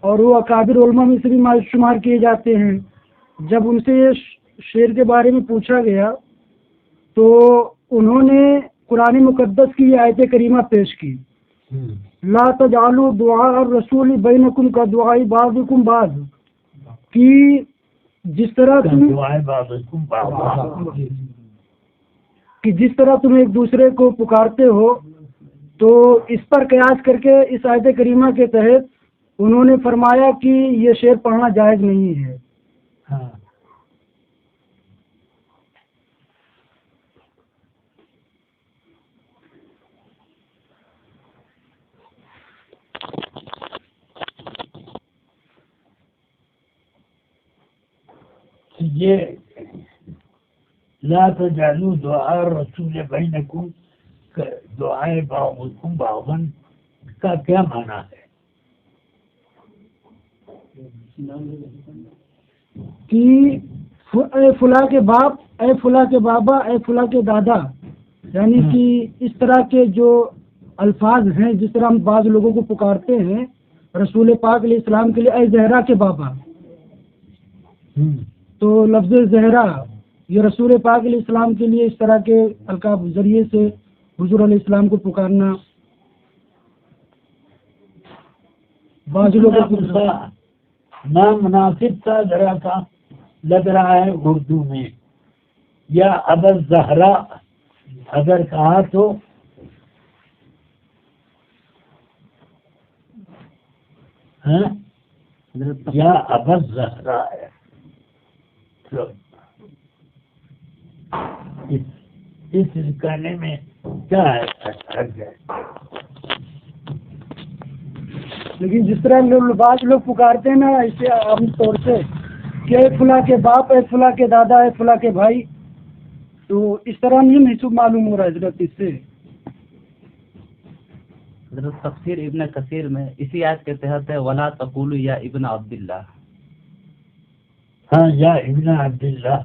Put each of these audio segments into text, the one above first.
اور وہ اکابر علماء میں سے بھی شمار کیے جاتے ہیں. جب ان سے یہ شعر کے بارے میں پوچھا گیا تو انہوں نے قرآن مقدس کی یہ آیت کریمہ پیش کی، لا تجعلوا دعاء الرسول بینکم کا دعاء بعضکم بعض، کہ جس طرح تم ایک دوسرے کو پکارتے ہو، تو اس پر قیاس کر کے اس آیت کریمہ کے تحت انہوں نے فرمایا کہ یہ شعر پڑھنا جائز نہیں ہے. یہ لا تجعلوا دعاء الرسول بینکم دعاء بعضکم بعضا کا کیا معنی ہے؟ کہ اے فلاں کے باپ، اے فلاں کے بابا، اے فلاں کے دادا، یعنی کہ اس طرح کے جو الفاظ ہیں، جس طرح ہم بعض لوگوں کو پکارتے ہیں رسول پاک علیہ السلام کے لیے اے زہرا کے بابا، تو لفظ زہرا یہ رسول پاک علیہ السلام کے لیے اس طرح کے القاب ذریعے سے حضور علیہ السلام کو پکارنا بعض لوگوں کو نامناسب سا ذرا سا لگ رہا ہے اردو میں. یا ابا زہرا اگر کہا تو یا ابا زہرا ہے. اس کہنے میں کیا ہے؟ لیکن جس طرح بعض لوگ پکارتے ہیں نا اسے عام طور سے کہ اے فلاں کے باپ، اے فلاں کے دادا، اے فلاں کے بھائی، تو اس طرح نہیں محسوب معلوم ہو رہا ہے حضرت اس سے. حضرت تفسیر ابن کثیر میں اسی آیت کے تحت ہے ولا تقولوا یا ابن عبداللہ. ہاں، یا ابن عبداللہ.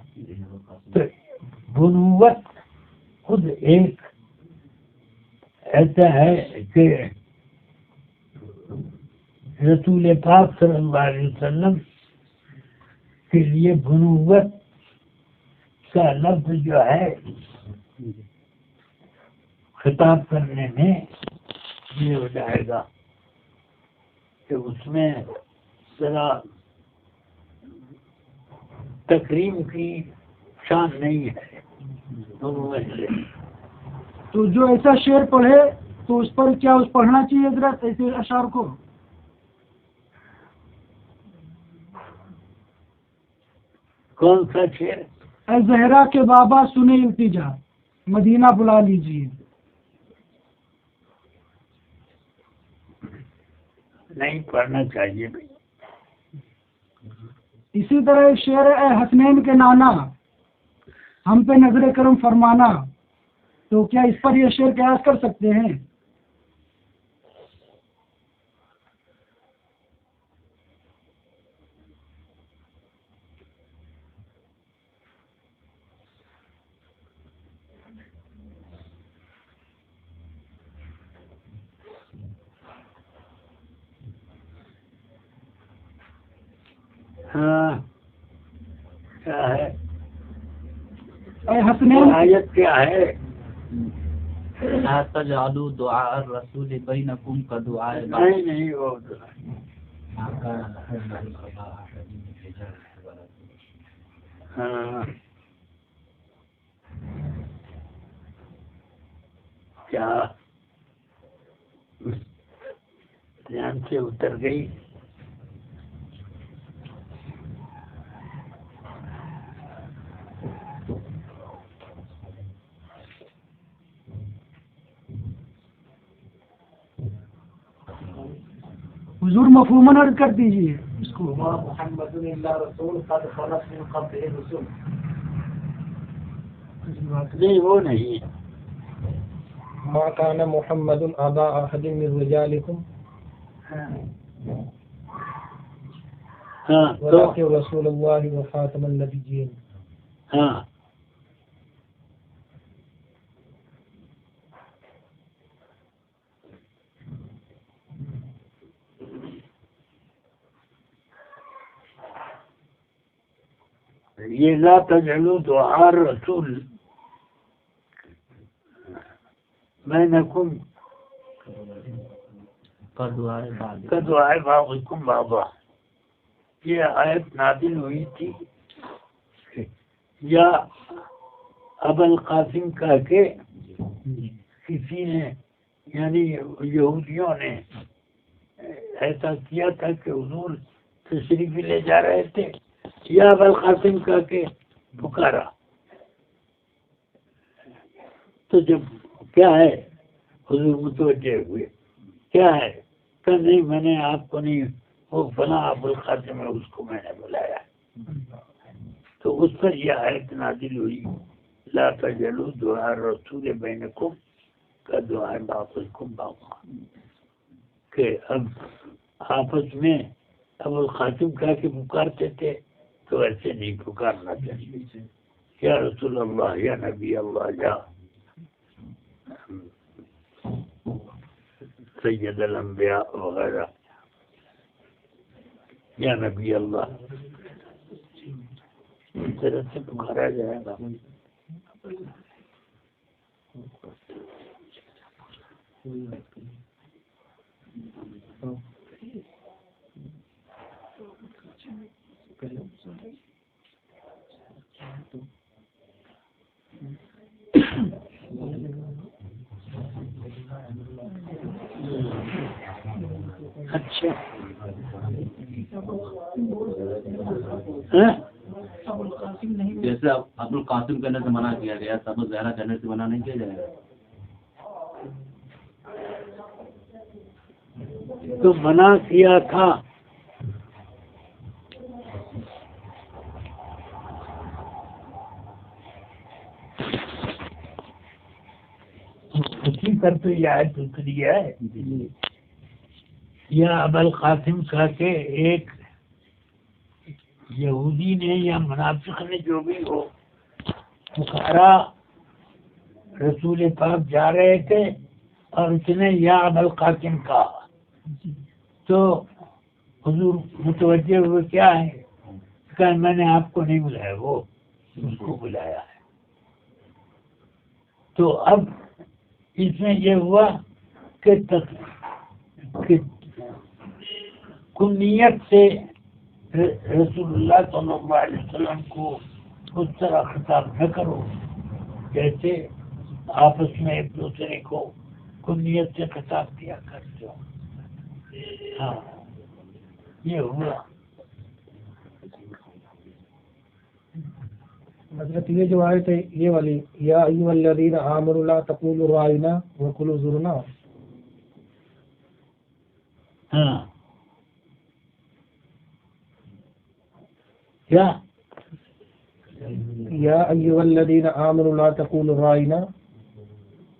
بنوت خود ایک ایسا ہے کہ رسول پاک صلی اللہ علیہ وسلم کے لیے بنوت کا لفظ جو ہے خطاب کرنے میں یہ ہو جائے گا کہ اس میں ذرا تکریم کی شان نہیں ہے. تو جو ایسا شعر پڑھے تو اس پر کیا اس پڑھنا چاہیے حضرت ایسے اشعار کو؟ کون سا شعر؟ اے زہرا کے بابا سنے التجا، مدینہ بلا لیجیے. نہیں پڑھنا چاہیے بھائی. اسی طرح ایک شعر ہے اے حسنین کے نانا ہم پہ نظر کرم فرمانا، تو کیا اس پر یہ شعر قیاس کر سکتے ہیں؟ ہاں، کیا ہے اے حسنین، آیت کیا ہے؟ لا تجعلوا دعاء الرسول بینکم کدعاء نہیں وہ ہاں کیا دھیان سے اتر گئی. حضور مفہوماً عرض کر دیجیے اس کو. محمد اللہ رسول قد خلت من قبلہ الرسل. نہیں وہ نہیں. ما كان محمد ابا احد من رجالكم ولكن رسول الله وخاتم النبيين. ہاں یہ لا تجعلوا دعاء الرسول بینکم کدعاء بعضکم بعضا. یہ آیت نازل ہوئی تھی یا ابو القاسم کہہ کے کسی نے یعنی یہودیوں نے ایسا کیا تھا کہ حضور تشریف لے جا رہے تھے، یا ابو القاسم کہہ کے پکارا. تو جب کیا ہے حضور متوجہ ہوئے، کیا ہے کہ نہیں میں نے آپ کو نہیں، وہ فلاں ابو القاسم ہے اس کو میں نے بلایا. تو اس پر یہ آیت نازل ہوئی لا تجعلوا دعاء الرسول بینکم کدعاء بعضکم بعضا، کہ اب آپس میں ابو القاسم کہا کہ پکارتے تھے تو ایسے نہیں پکارنا چاہیے. یا رسول اللہ، یا نبی اللہ، یا سید الانبیاء وغیرہ، یا نبی اللہ، اس طرح سے پکارا جائے گا. اچھا جیسے ابو القاسم کہنے سے منع کیا گیا، ابو زہرا کہنے سے منع نہیں کیا جائے گا. تو منع کیا تھا اسی پر تو یہ آیت اتری ہے. یا ابو القاسم کہا کہ ایک یہودی نے یا منافق نے جو بھی ہو پکارا، رسول پاک جا رہے تھے اور اس نے یا ابو القاسم کہا تو حضور متوجہ ہوئے کیا ہے کہ میں نے آپ کو نہیں بلایا، وہ اس کو بلایا ہے. تو اب اس میں یہ ہوا کہ کنیت سے رسول اللہ صلی اللہ علیہ وسلم کو اس طرح خطاب نہ کرو جیسے آپس میں ایک دوسرے کو کنیت سے خطاب کیا کرتے ہو. ہاں یہ ہوا. حضرت یہ جو آیت ہے یہ والی یا ایھا الذین آمنوا لا تقولوا رائنا وقولوا انظرنا، ہاں کیا یا ایھا الذین آمنوا لا تقولوا رائنا،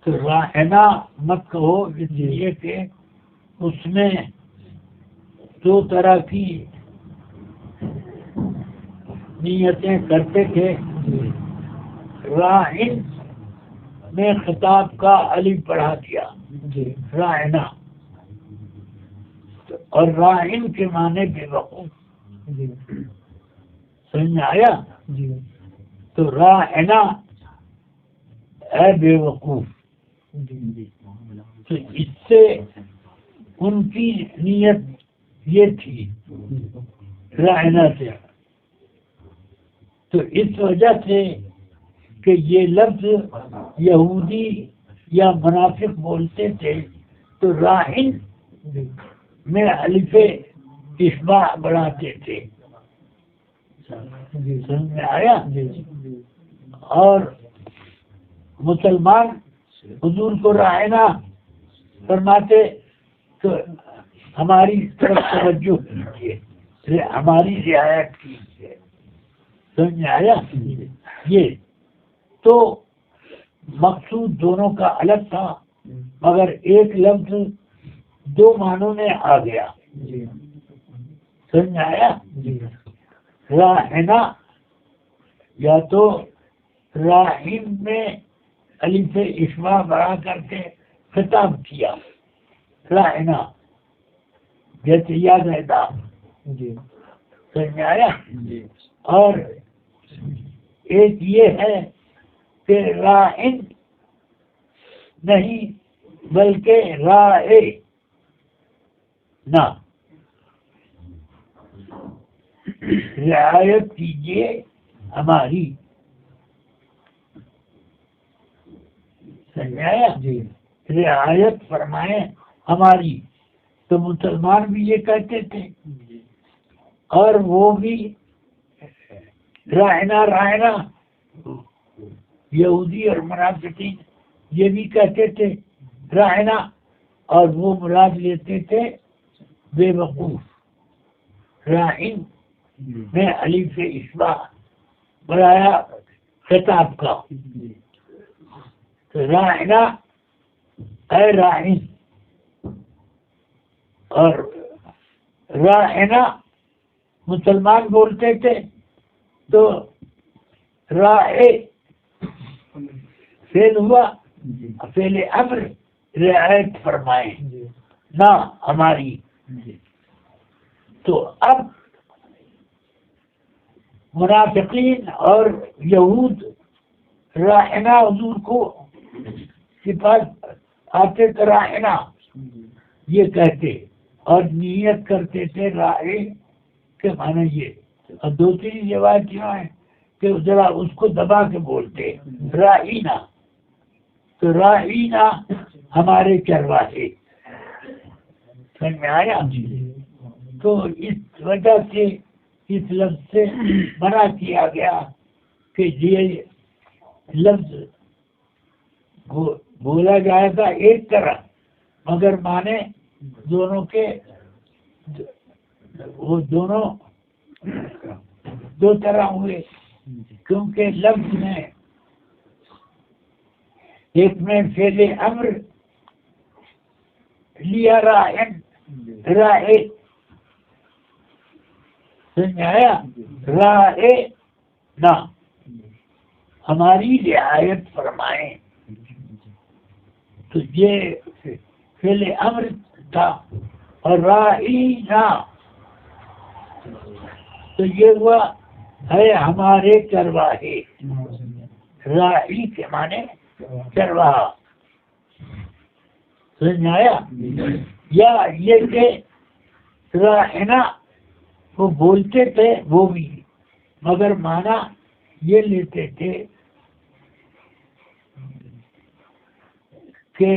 تو راہنا مت کہو، اس لیے کہ اس میں دو طرح کی نیتیں کرتے تھے. راہن میں خطاب کا الف بڑھا دیا راہنا، اور راہن کے معنی بے وقوف. سمجھ میں آیا؟ تو راہنا اے بے وقوف. تو اس سے ان کی نیت یہ تھی راہنا سے. تو اس وجہ سے کہ یہ لفظ یہودی یا منافق بولتے تھے تو راہن میں الف اشباع بڑھاتے تھے. سمجھ میں آیا؟ اور مسلمان حضور کو راہنا فرماتے تو ہماری طرف توجہ کیجیے، ہماری رعایت کیجیے. سمجھ میں آیا؟ یہ تو مقصود دونوں کا الگ تھا، مگر ایک لفظ دو معنوں میں آ گیا. سمجھ میں آیا؟ راہنا یا تو راہن میں الف اشباع بڑھا کر کے خطاب کیا راہنا جیسے یاد رہتا. سمجھ میں آیا؟ اور ایک یہ ہے کہ راعن نہیں بلکہ راعے نہ، رعایت کیجیے ہماری، سمجھایا؟ جی رعایت فرمائیں ہماری. تو مسلمان بھی یہ کہتے تھے اور وہ بھی رائنا رائنا، یہودی اور منافقین یہ بھی کہتے تھے رائنا، اور وہ مراد لیتے تھے بے وقوف. رائن میں الف اشباع بنایا خطاب کا، تو رائنا اے رائن، اور رائنا مسلمان بولتے تھے تو رائے فعل ہوا، فعل امر رعایت فرمائیں نہ ہماری. تو اب منافقین اور یہود رائنا حضور کو صفات آتے تو رائنا یہ کہتے اور نیت کرتے تھے رائے کے معنی یہ. اور دوسری روایت کیا ہے کہ ذرا اس کو دبا کے بولتے رائنا، تو رائنا ہمارے چرواہے. سمجھ میں آیا؟ تو اس وجہ سے اس لفظ سے منع کیا گیا کہ یہ لفظ بولا جائے گا ایک طرح، مگر مانے دونوں کے، وہ دونوں دو طرح ہوئے، کیونکہ لفظ میں ایک میں فعل امر لیا رائن رائے، سمجھایا؟ رائے نہ ہماری رعایت فرمائیں، تو یہ فعل امر تھا. اور رائنا تو یہ ہوا ہے ہمارے چرواہے. رائی کے معنی چرواہا، سمجھ آیا؟ یا یہ کہ رائنا وہ بولتے تھے وہ بھی، مگر معنی یہ لیتے تھے کہ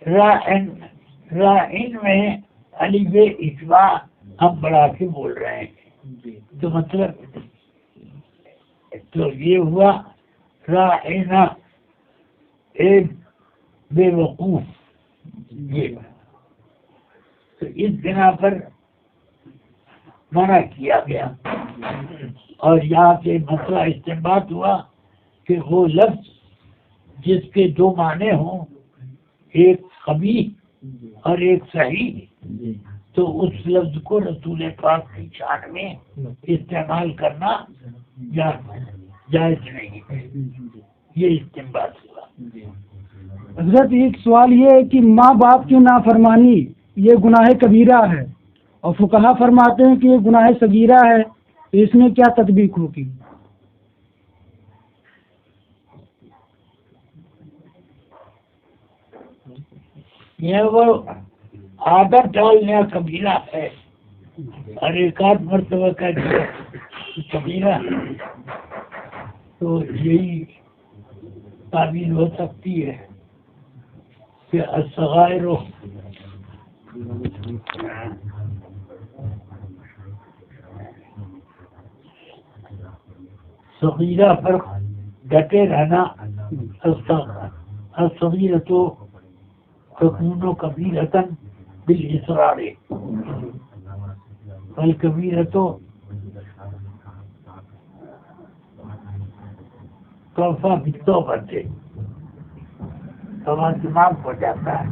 رائن میں الف اشباع ہم بڑھا کے بول رہے ہیں، تو مطلب تو یہ ہوا رائنا ایک بے وقوف. یہ تو اس بنا پر منع کیا گیا. اور یہاں سے مسئلہ استنباط ہوا کہ وہ لفظ جس کے دو معنی ہوں، ایک قبیح اور ایک صحیح، تو اس لفظ کو رسول پاک کی شان میں استعمال کرنا جائز نہیں ہے. یہ استنباط ہوا. حضرت ایک سوال یہ ہے کہ ماں باپ کی نافرمانی یہ گناہ کبیرہ ہے، اور فقہا فرماتے ہیں کہ یہ گناہ صغیرہ ہے، تو اس میں کیا تطبیق ہوگی؟ یہ وہ عادت ڈالنا کبیرہ ہے، اور ایک آدھ مرتبہ کا کبیرہ، تو یہی تعبیر ہو سکتی ہے کہ الصغائر صغیرہ پر ڈٹے رہنا. الصغیرۃ تکون کبیرۃ بالاصرار والکبیرۃ توفیٰ بالتوبہ سے دماغ ہو جاتا ہے.